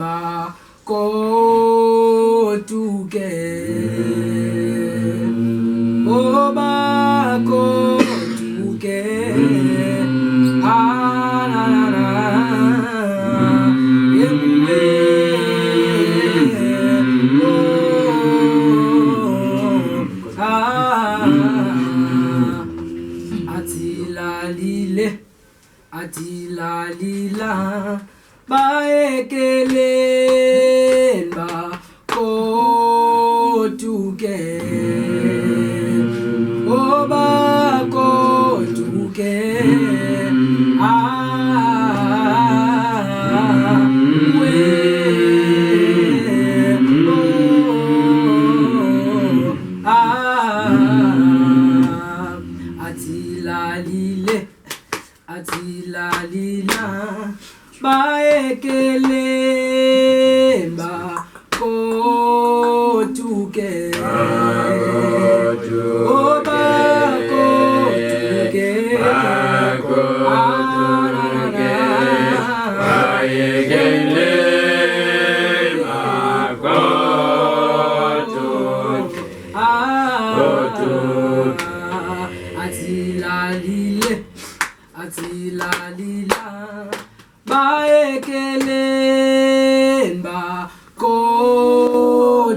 ba ko tuke o ba ko tuke na yembe ati la lila ba ekele ba ko tuke o ba ko tuke we ati la lila ba ekele ba ko tuke o ba ko tuke ba ekele ba ko tuke ati la lila ba ekele ba ko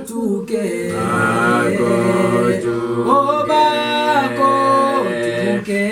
tuke o ba ko tuke